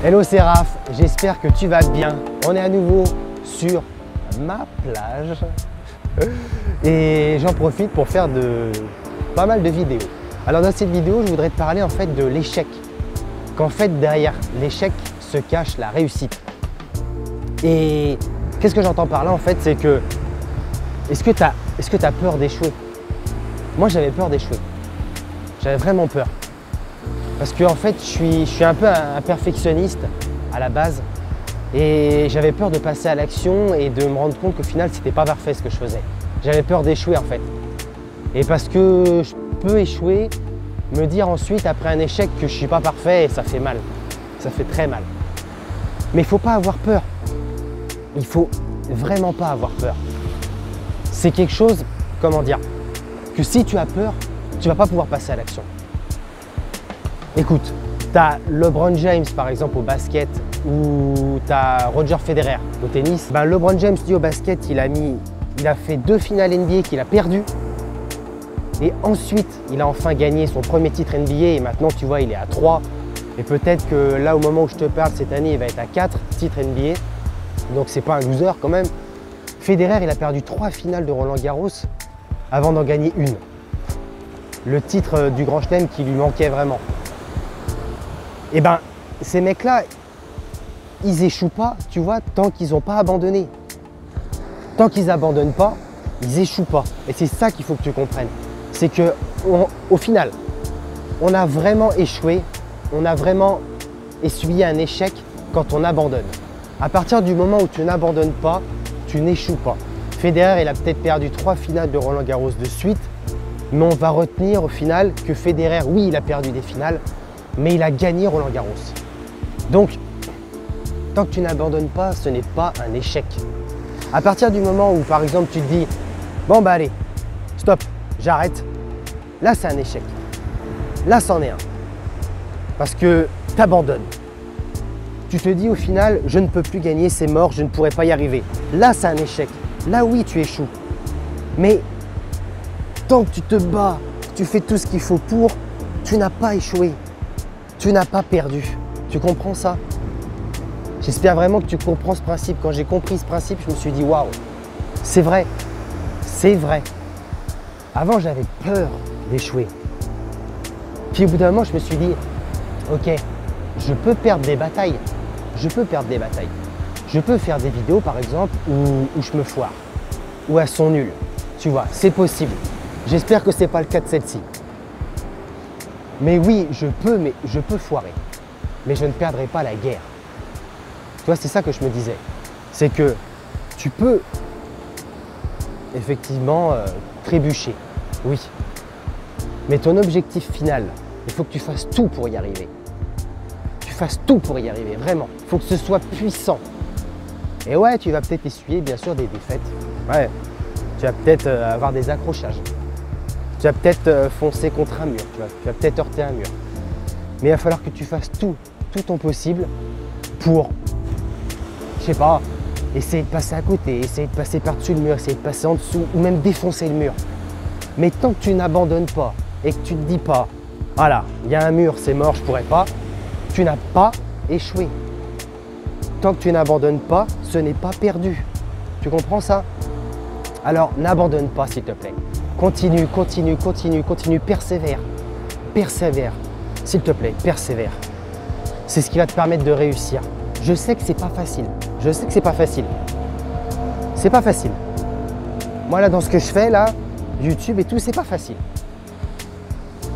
Hello, c'est Raph, j'espère que tu vas bien. On est à nouveau sur ma plage et j'en profite pour faire pas mal de vidéos. Alors dans cette vidéo, je voudrais te parler en fait de l'échec. Qu'en fait derrière l'échec se cache la réussite. Et qu'est-ce que j'entends par là en fait, c'est que est-ce que tu as peur d'échouer? Moi j'avais peur d'échouer. J'avais vraiment peur. Parce que en fait, je suis un peu un perfectionniste à la base et j'avais peur de passer à l'action et de me rendre compte qu'au final, c'était pas parfait ce que je faisais. J'avais peur d'échouer en fait. Et parce que je peux échouer, me dire ensuite après un échec que je suis pas parfait et ça fait mal. Ça fait très mal. Mais il faut pas avoir peur. Il faut vraiment pas avoir peur. C'est quelque chose, comment dire, que si tu as peur, tu vas pas pouvoir passer à l'action. Écoute, tu as LeBron James par exemple au basket ou tu as Roger Federer au tennis. Ben, LeBron James dit au basket, il a fait 2 finales NBA qu'il a perdues. Et ensuite, il a enfin gagné son premier titre NBA et maintenant tu vois, il est à 3. Et peut-être que là au moment où je te parle cette année, il va être à 4 titres NBA. Donc c'est pas un loser quand même. Federer, il a perdu 3 finales de Roland Garros avant d'en gagner une. Le titre du Grand Chelem qui lui manquait vraiment. Et ben, ces mecs-là, ils échouent pas, tu vois, tant qu'ils n'ont pas abandonné. Tant qu'ils n'abandonnent pas, ils échouent pas. Et c'est ça qu'il faut que tu comprennes. C'est que, au final, on a vraiment échoué, on a vraiment essuyé un échec quand on abandonne. À partir du moment où tu n'abandonnes pas, tu n'échoues pas. Federer, il a peut-être perdu 3 finales de Roland Garros de suite, mais on va retenir au final que Federer, oui, il a perdu des finales, mais il a gagné Roland Garros. Donc, tant que tu n'abandonnes pas, ce n'est pas un échec. À partir du moment où, par exemple, tu te dis « Bon, bah allez, stop, j'arrête », là, c'est un échec. Là, c'en est un. Parce que tu abandonnes. Tu te dis au final « Je ne peux plus gagner, c'est mort, je ne pourrai pas y arriver ». Là, c'est un échec. Là, oui, tu échoues. Mais tant que tu te bats, tu fais tout ce qu'il faut pour, tu n'as pas échoué. Tu n'as pas perdu. Tu comprends ça? J'espère vraiment que tu comprends ce principe. Quand j'ai compris ce principe, je me suis dit waouh, c'est vrai, c'est vrai. Avant, j'avais peur d'échouer. Puis au bout d'un moment, je me suis dit ok, je peux perdre des batailles. Je peux perdre des batailles. Je peux faire des vidéos par exemple où je me foire, où elles sont nulles. Tu vois, c'est possible. J'espère que ce n'est pas le cas de celle-ci. Mais oui, je peux foirer. Mais je ne perdrai pas la guerre. Tu vois, c'est ça que je me disais. C'est que tu peux effectivement trébucher. Oui. Mais ton objectif final, il faut que tu fasses tout pour y arriver. Tu fasses tout pour y arriver, vraiment. Il faut que ce soit puissant. Et ouais, tu vas peut-être essuyer bien sûr des défaites. Ouais. Tu vas peut-être avoir des accrochages. Tu vas peut-être foncer contre un mur, tu vas peut-être heurter un mur. Mais il va falloir que tu fasses tout ton possible pour, je sais pas, essayer de passer à côté, essayer de passer par-dessus le mur, essayer de passer en dessous ou même défoncer le mur. Mais tant que tu n'abandonnes pas et que tu ne te dis pas, voilà, il y a un mur, c'est mort, je pourrais pas, tu n'as pas échoué. Tant que tu n'abandonnes pas, ce n'est pas perdu. Tu comprends ça? Alors n'abandonne pas s'il te plaît. Continue, continue, continue, continue, persévère. Persévère. S'il te plaît, persévère. C'est ce qui va te permettre de réussir. Je sais que c'est pas facile. Je sais que c'est pas facile. C'est pas facile. Moi là, dans ce que je fais là, YouTube et tout, c'est pas facile.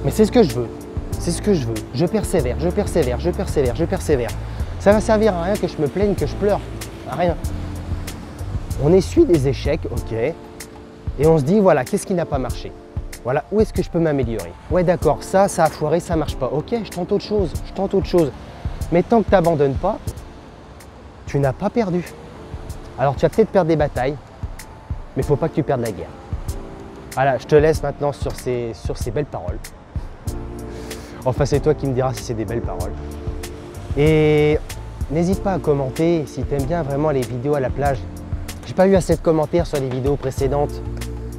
Mais c'est ce que je veux. C'est ce que je veux. Je persévère, je persévère, je persévère, je persévère. Ça va servir à rien que je me plaigne, que je pleure. À rien. On essuie des échecs, ok. Et on se dit, voilà, qu'est-ce qui n'a pas marché? Voilà, où est-ce que je peux m'améliorer? Ouais, d'accord, ça a foiré, ça marche pas. Ok, je tente autre chose, je tente autre chose. Mais tant que tu n'abandonnes pas, tu n'as pas perdu. Alors, tu vas peut-être perdre des batailles, mais il ne faut pas que tu perdes la guerre. Voilà, je te laisse maintenant sur ces belles paroles. Enfin, c'est toi qui me diras si c'est des belles paroles. Et n'hésite pas à commenter si tu aimes bien vraiment les vidéos à la plage. J'ai pas eu assez de commentaires sur les vidéos précédentes.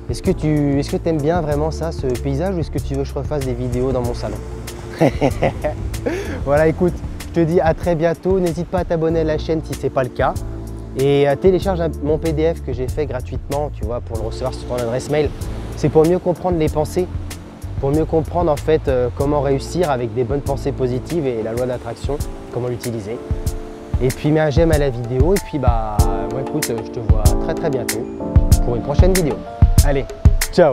Est-ce que tu aimes bien vraiment ça, ce paysage, ou est-ce que tu veux que je refasse des vidéos dans mon salon? Voilà, écoute, je te dis à très bientôt. N'hésite pas à t'abonner à la chaîne si ce n'est pas le cas. Et télécharge mon PDF que j'ai fait gratuitement, tu vois, pour le recevoir sur ton adresse mail. C'est pour mieux comprendre les pensées, pour mieux comprendre en fait comment réussir avec des bonnes pensées positives et la loi d'attraction, comment l'utiliser. Et puis mets un j'aime à la vidéo et puis bah écoute, je te vois très bientôt pour une prochaine vidéo. Allez, ciao!